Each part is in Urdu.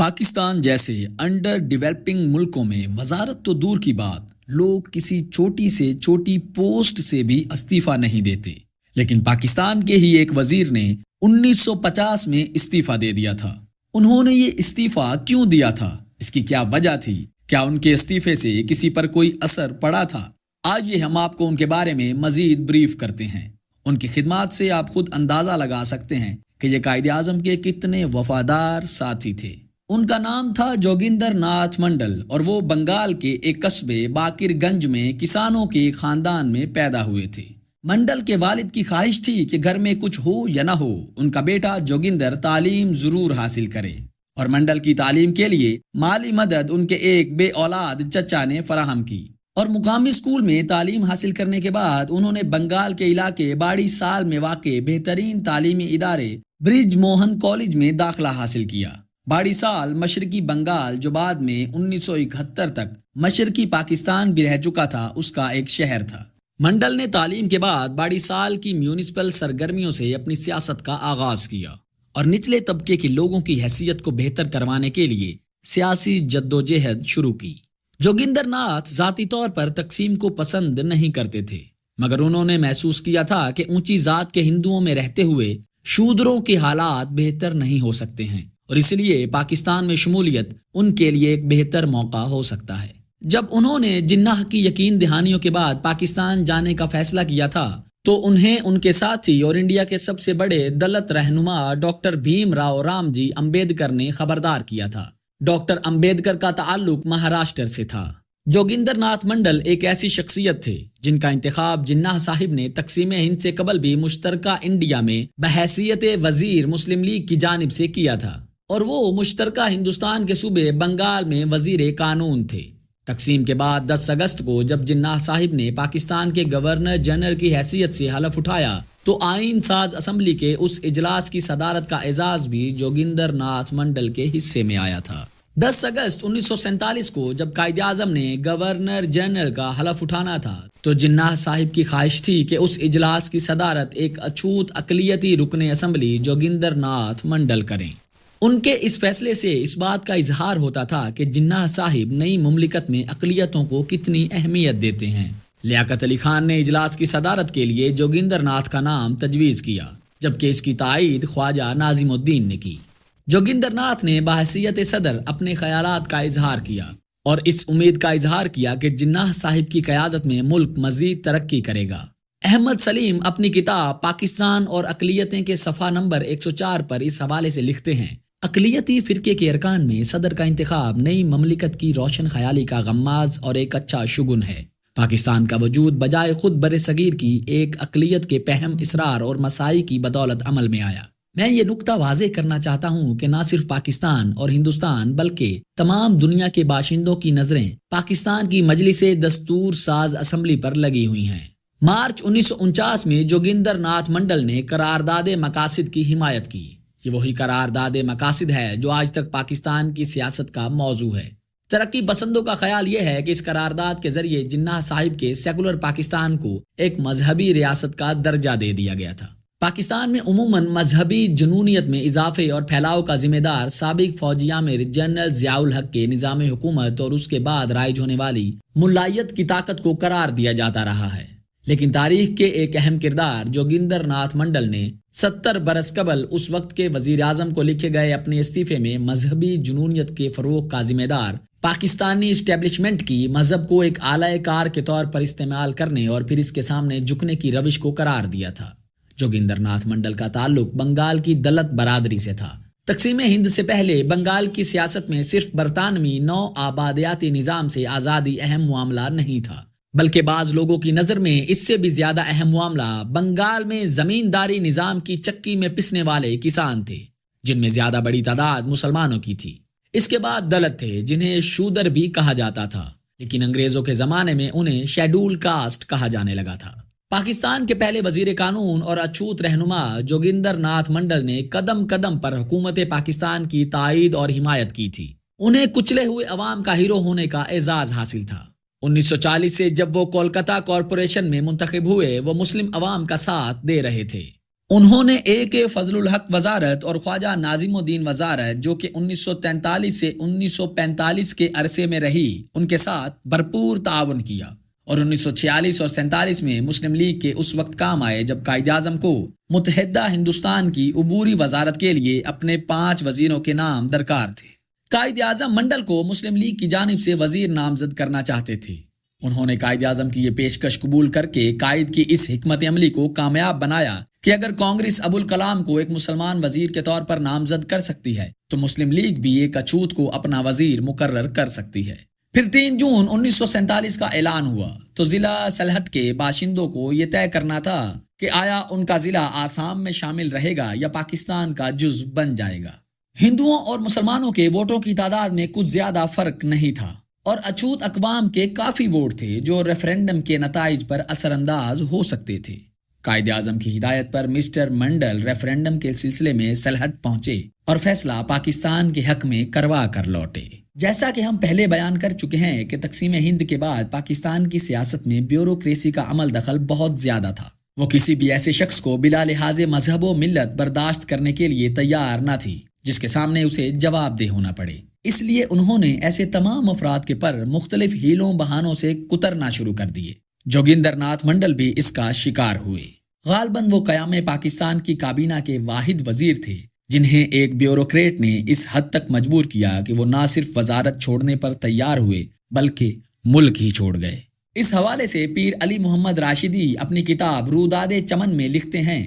پاکستان جیسے انڈر ڈیولپنگ ملکوں میں وزارت تو دور کی بات، لوگ کسی چھوٹی سے چھوٹی پوسٹ سے بھی استعفیٰ نہیں دیتے، لیکن پاکستان کے ہی ایک وزیر نے 1950 میں استعفیٰ دے دیا تھا۔ انہوں نے یہ استعفیٰ کیوں دیا تھا؟ اس کی کیا وجہ تھی؟ کیا ان کے استعفے سے کسی پر کوئی اثر پڑا تھا؟ آئیے ہم آپ کو ان کے بارے میں مزید بریف کرتے ہیں۔ ان کی خدمات سے آپ خود اندازہ لگا سکتے ہیں کہ یہ قائد اعظم کے کتنے وفادار ساتھی تھے۔ ان کا نام تھا جوگندر ناتھ منڈل اور وہ بنگال کے ایک قصبے باقر گنج میں کسانوں کے ایک خاندان میں پیدا ہوئے تھے۔ منڈل کے والد کی خواہش تھی کہ گھر میں کچھ ہو یا نہ ہو، ان کا بیٹا جوگندر تعلیم ضرور حاصل کرے، اور منڈل کی تعلیم کے لیے مالی مدد ان کے ایک بے اولاد چچا نے فراہم کی، اور مقامی اسکول میں تعلیم حاصل کرنے کے بعد انہوں نے بنگال کے علاقے باڑی سال میں واقع بہترین تعلیمی ادارے برج موہن کالج میں داخلہ حاصل کیا۔ باڑی سال مشرقی بنگال، جو بعد میں 1971 تک مشرقی پاکستان بھی رہ چکا تھا، اس کا ایک شہر تھا۔ منڈل نے تعلیم کے بعد باڑی سال کی میونسپل سرگرمیوں سے اپنی سیاست کا آغاز کیا اور نچلے طبقے کے لوگوں کی حیثیت کو بہتر کروانے کے لیے سیاسی جدوجہد شروع کی۔ جوگندر ناتھ ذاتی طور پر تقسیم کو پسند نہیں کرتے تھے، مگر انہوں نے محسوس کیا تھا کہ اونچی ذات کے ہندوؤں میں رہتے ہوئے شودروں کے حالات بہتر نہیں ہو سکتے ہیں، اور اس لیے پاکستان میں شمولیت ان کے لیے ایک بہتر موقع ہو سکتا ہے۔ جب انہوں نے جناح کی یقین دہانیوں کے بعد پاکستان جانے کا فیصلہ کیا تھا تو انہیں ان کے ساتھی اور انڈیا کے سب سے بڑے دلت رہنما ڈاکٹر بھیم راؤ رام جی امبیڈکر نے خبردار کیا تھا۔ ڈاکٹر امبیڈکر کا تعلق مہاراشٹر سے تھا۔ جوگندر ناتھ منڈل ایک ایسی شخصیت تھے جن کا انتخاب جناح صاحب نے تقسیم ہند سے قبل بھی مشترکہ انڈیا میں بحیثیت وزیر مسلم لیگ کی جانب سے کیا تھا، اور وہ مشترکہ ہندوستان کے صوبے بنگال میں وزیر قانون تھے۔ تقسیم کے بعد 10 اگست کو جب جناح صاحب نے پاکستان کے گورنر جنرل کی حیثیت سے حلف اٹھایا تو آئین ساز اسمبلی کے اس اجلاس کی صدارت کا اعزاز بھی جوگندر ناتھ منڈل کے حصے میں آیا تھا۔ 10 اگست 1947 کو جب قائد اعظم نے گورنر جنرل کا حلف اٹھانا تھا تو جناح صاحب کی خواہش تھی کہ اس اجلاس کی صدارت ایک اچھوت اقلیتی رکن اسمبلی جوگندر ناتھ منڈل کریں۔ ان کے اس فیصلے سے اس بات کا اظہار ہوتا تھا کہ جناح صاحب نئی مملکت میں اقلیتوں کو کتنی اہمیت دیتے ہیں۔ لیاقت علی خان نے اجلاس کی صدارت کے لیے جوگندر ناتھ کا نام تجویز کیا، جبکہ اس کی تائید خواجہ ناظم الدین نے کی۔ جوگندر ناتھ نے بحیثیت صدر اپنے خیالات کا اظہار کیا اور اس امید کا اظہار کیا کہ جناح صاحب کی قیادت میں ملک مزید ترقی کرے گا۔ احمد سلیم اپنی کتاب پاکستان اور اقلیتیں کے صفحہ نمبر 104 پر اس حوالے سے لکھتے ہیں: اقلیتی فرقے کے ارکان میں صدر کا انتخاب نئی مملکت کی روشن خیالی کا غماز اور ایک اچھا شگن ہے۔ پاکستان کا وجود بجائے خود بر صغیر کی ایک اقلیت کے پہم اصرار اور مساعی کی بدولت عمل میں آیا۔ میں یہ نکتہ واضح کرنا چاہتا ہوں کہ نہ صرف پاکستان اور ہندوستان بلکہ تمام دنیا کے باشندوں کی نظریں پاکستان کی مجلس دستور ساز اسمبلی پر لگی ہوئی ہیں۔ مارچ 1949 میں جوگندر ناتھ منڈل نے قرارداد مقاصد کی حمایت کی۔ یہ وہی قرارداد مقاصد ہے جو آج تک پاکستان کی سیاست کا موضوع ہے۔ ترقی پسندوں کا خیال یہ ہے کہ اس قرارداد کے ذریعے جناح صاحب کے سیکولر پاکستان کو ایک مذہبی ریاست کا درجہ دے دیا گیا تھا۔ پاکستان میں عموماً مذہبی جنونیت میں اضافے اور پھیلاؤ کا ذمہ دار سابق فوجی امیر جنرل ضیاء الحق کے نظام حکومت اور اس کے بعد رائج ہونے والی ملائیت کی طاقت کو قرار دیا جاتا رہا ہے، لیکن تاریخ کے ایک اہم کردار جوگندر ناتھ منڈل نے 70 برس قبل اس وقت کے وزیر اعظم کو لکھے گئے اپنے استعفے میں مذہبی جنونیت کے فروغ کا ذمہ دار پاکستانی اسٹیبلشمنٹ کی مذہب کو ایک آلہ کار کے طور پر استعمال کرنے اور پھر اس کے سامنے جھکنے کی روش کو قرار دیا تھا۔ جوگندر ناتھ منڈل کا تعلق بنگال کی دلت برادری سے تھا۔ تقسیم ہند سے پہلے بنگال کی سیاست میں صرف برطانوی نو آبادیاتی نظام سے آزادی اہم معاملہ نہیں تھا، بلکہ بعض لوگوں کی نظر میں اس سے بھی زیادہ اہم معاملہ بنگال میں زمینداری نظام کی چکی میں پسنے والے کسان تھے، جن میں زیادہ بڑی تعداد مسلمانوں کی تھی۔ اس کے بعد دلت تھے، جنہیں شودر بھی کہا جاتا تھا، لیکن انگریزوں کے زمانے میں انہیں شیڈول کاسٹ کہا جانے لگا تھا۔ پاکستان کے پہلے وزیر قانون اور اچھوت رہنما جوگندر ناتھ منڈل نے قدم قدم پر حکومت پاکستان کی تائید اور حمایت کی تھی۔ انہیں کچلے ہوئے عوام کا ہیرو ہونے کا اعزاز حاصل تھا۔ 1940 سے جب وہ کولکتہ کارپوریشن میں منتخب ہوئے، وہ مسلم عوام کا ساتھ دے رہے تھے۔ انہوں نے اے فضل الحق وزارت اور خواجہ ناظم الدین وزارت جو کہ 1943 سے 1945 کے عرصے میں رہی ان کے ساتھ بھرپور تعاون کیا اور 1946 اور 47 میں مسلم لیگ کے اس وقت کام آئے جب قائد اعظم کو متحدہ ہندوستان کی عبوری وزارت کے لیے اپنے 5 وزیروں کے نام درکار تھے۔ قائد اعظم منڈل کو مسلم لیگ کی جانب سے وزیر نامزد کرنا چاہتے تھے۔ انہوں نے قائد اعظم کی یہ پیشکش قبول کر کے قائد کی اس حکمت عملی کو کامیاب بنایا کہ اگر کانگریس ابوالکلام کو ایک مسلمان وزیر کے طور پر نامزد کر سکتی ہے تو مسلم لیگ بھی ایک اچھوت کو اپنا وزیر مقرر کر سکتی ہے۔ پھر 3 جون 1947 کا اعلان ہوا تو ضلع سلہٹ کے باشندوں کو یہ طے کرنا تھا کہ آیا ان کا ضلع آسام میں شامل رہے گا یا پاکستان کا جزو بن جائے گا۔ ہندوؤں اور مسلمانوں کے ووٹوں کی تعداد میں کچھ زیادہ فرق نہیں تھا اور اچھوت اقوام کے کافی ووٹ تھے جو ریفرینڈم کے نتائج پر اثر انداز ہو سکتے تھے۔ قائد اعظم کی ہدایت پر مسٹر منڈل ریفرینڈم کے سلسلے میں سلہٹ پہنچے اور فیصلہ پاکستان کے حق میں کروا کر لوٹے۔ جیسا کہ ہم پہلے بیان کر چکے ہیں کہ تقسیم ہند کے بعد پاکستان کی سیاست میں بیوروکریسی کا عمل دخل بہت زیادہ تھا۔ وہ کسی بھی ایسے شخص کو بلا لحاظ مذہب و ملت برداشت کرنے کے لیے تیار نہ تھی جس کے سامنے اسے جواب دہ ہونا پڑے۔ اس لیے انہوں نے ایسے تمام افراد کے پر مختلف ہیلوں بہانوں سے کترنا شروع کر دیے۔ جوگیندر ناتھ منڈل بھی اس کا شکار ہوئے۔ غالباً وہ قیام پاکستان کی کابینہ کے واحد وزیر تھے جنہیں ایک بیوروکریٹ نے اس حد تک مجبور کیا کہ وہ نہ صرف وزارت چھوڑنے پر تیار ہوئے بلکہ ملک ہی چھوڑ گئے۔ اس حوالے سے پیر علی محمد راشدی اپنی کتاب روداد چمن میں لکھتے ہیں،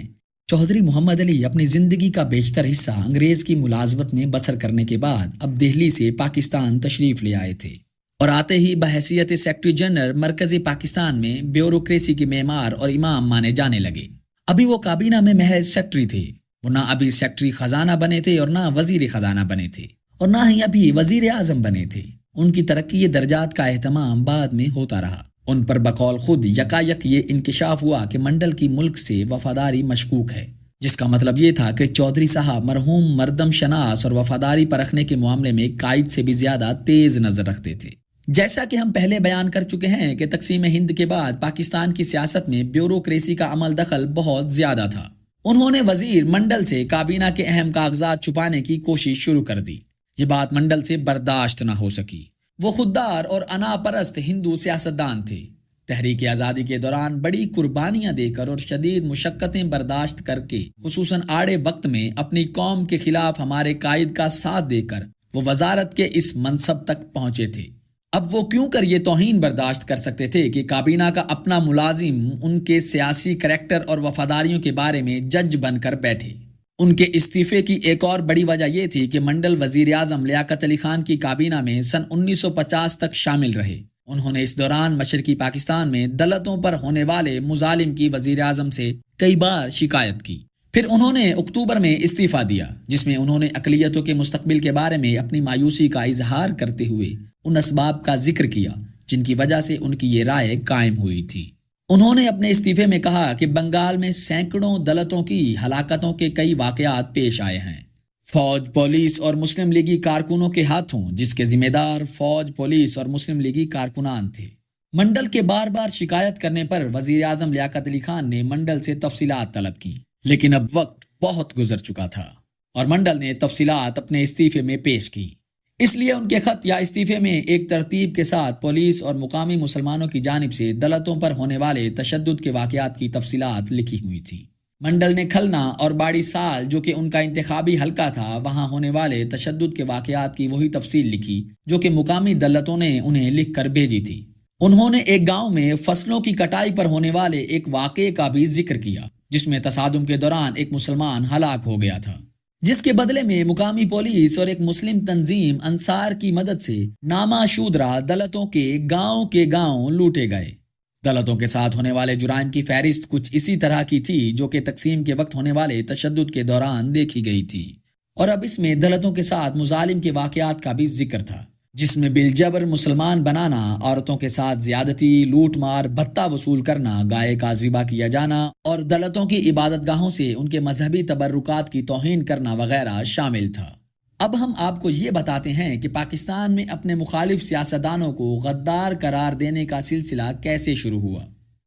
چودھری محمد علی اپنی زندگی کا بیشتر حصہ انگریز کی ملازمت میں بسر کرنے کے بعد اب دہلی سے پاکستان تشریف لے آئے تھے اور آتے ہی بحیثیت سیکرٹری جنرل مرکزی پاکستان میں بیوروکریسی کے معمار اور امام مانے جانے لگے۔ ابھی وہ کابینہ میں محض سیکرٹری تھے، وہ نہ ابھی سیکرٹری خزانہ بنے تھے اور نہ وزیر خزانہ بنے تھے اور نہ ہی ابھی وزیر اعظم بنے تھے۔ ان کی ترقی درجات کا اہتمام بعد میں ہوتا رہا۔ ان پر بقول خود یکایک یہ انکشاف ہوا کہ منڈل کی ملک سے وفاداری مشکوک ہے، جس کا مطلب یہ تھا کہ چودھری صاحب مرحوم مردم شناس اور وفاداری پرکھنے کے معاملے میں قائد سے بھی زیادہ تیز نظر رکھتے تھے۔ جیسا کہ ہم پہلے بیان کر چکے ہیں کہ تقسیم ہند کے بعد پاکستان کی سیاست میں بیوروکریسی کا عمل دخل بہت زیادہ تھا۔ انہوں نے وزیر منڈل سے کابینہ کے اہم کاغذات چھپانے کی کوشش شروع کر دی۔ یہ بات منڈل سے برداشت نہ ہو سکی۔ وہ خوددار اور انا پرست ہندو سیاستدان تھے۔ تحریک آزادی کے دوران بڑی قربانیاں دے کر اور شدید مشقتیں برداشت کر کے، خصوصاً آڑے وقت میں اپنی قوم کے خلاف ہمارے قائد کا ساتھ دے کر وہ وزارت کے اس منصب تک پہنچے تھے۔ اب وہ کیوں کر یہ توہین برداشت کر سکتے تھے کہ کابینہ کا اپنا ملازم ان کے سیاسی کریکٹر اور وفاداریوں کے بارے میں جج بن کر بیٹھے؟ ان کے استعفے کی ایک اور بڑی وجہ یہ تھی کہ منڈل وزیر اعظم لیاقت علی خان کی کابینہ میں سن 1950 تک شامل رہے۔ انہوں نے اس دوران مشرقی پاکستان میں دلتوں پر ہونے والے مظالم کی وزیر اعظم سے کئی بار شکایت کی۔ پھر انہوں نے اکتوبر میں استعفیٰ دیا جس میں انہوں نے اقلیتوں کے مستقبل کے بارے میں اپنی مایوسی کا اظہار کرتے ہوئے ان اسباب کا ذکر کیا جن کی وجہ سے ان کی یہ رائے قائم ہوئی تھی۔ انہوں نے اپنے استعفے میں کہا کہ بنگال میں سینکڑوں دلتوں کی ہلاکتوں کے کئی واقعات پیش آئے ہیں، فوج، پولیس اور مسلم لیگی کارکنوں کے ہاتھوں، جس کے ذمہ دار فوج، پولیس اور مسلم لیگی کارکنان تھے۔ منڈل کے بار بار شکایت کرنے پر وزیر اعظم لیاقت علی خان نے منڈل سے تفصیلات طلب کی، لیکن اب وقت بہت گزر چکا تھا اور منڈل نے تفصیلات اپنے استعفے میں پیش کی۔ اس لیے ان کے خط یا استعفے میں ایک ترتیب کے ساتھ پولیس اور مقامی مسلمانوں کی جانب سے دلتوں پر ہونے والے تشدد کے واقعات کی تفصیلات لکھی ہوئی تھی۔ منڈل نے کھلنا اور باڑی سال جو کہ ان کا انتخابی حلقہ تھا، وہاں ہونے والے تشدد کے واقعات کی وہی تفصیل لکھی جو کہ مقامی دلتوں نے انہیں لکھ کر بھیجی تھی۔ انہوں نے ایک گاؤں میں فصلوں کی کٹائی پر ہونے والے ایک واقعے کا بھی ذکر کیا جس میں تصادم کے دوران ایک مسلمان ہلاک ہو گیا تھا، جس کے بدلے میں مقامی پولیس اور ایک مسلم تنظیم انصار کی مدد سے نامہ شودرا دلتوں کے گاؤں لوٹے گئے۔ دلتوں کے ساتھ ہونے والے جرائم کی فہرست کچھ اسی طرح کی تھی جو کہ تقسیم کے وقت ہونے والے تشدد کے دوران دیکھی گئی تھی، اور اب اس میں دلتوں کے ساتھ مظالم کے واقعات کا بھی ذکر تھا جس میں بالجبر مسلمان بنانا، عورتوں کے ساتھ زیادتی، لوٹ مار، بھتہ وصول کرنا، گائے کا ذبح کیا جانا اور دلتوں کی عبادت گاہوں سے ان کے مذہبی تبرکات کی توہین کرنا وغیرہ شامل تھا۔ اب ہم آپ کو یہ بتاتے ہیں کہ پاکستان میں اپنے مخالف سیاستدانوں کو غدار قرار دینے کا سلسلہ کیسے شروع ہوا۔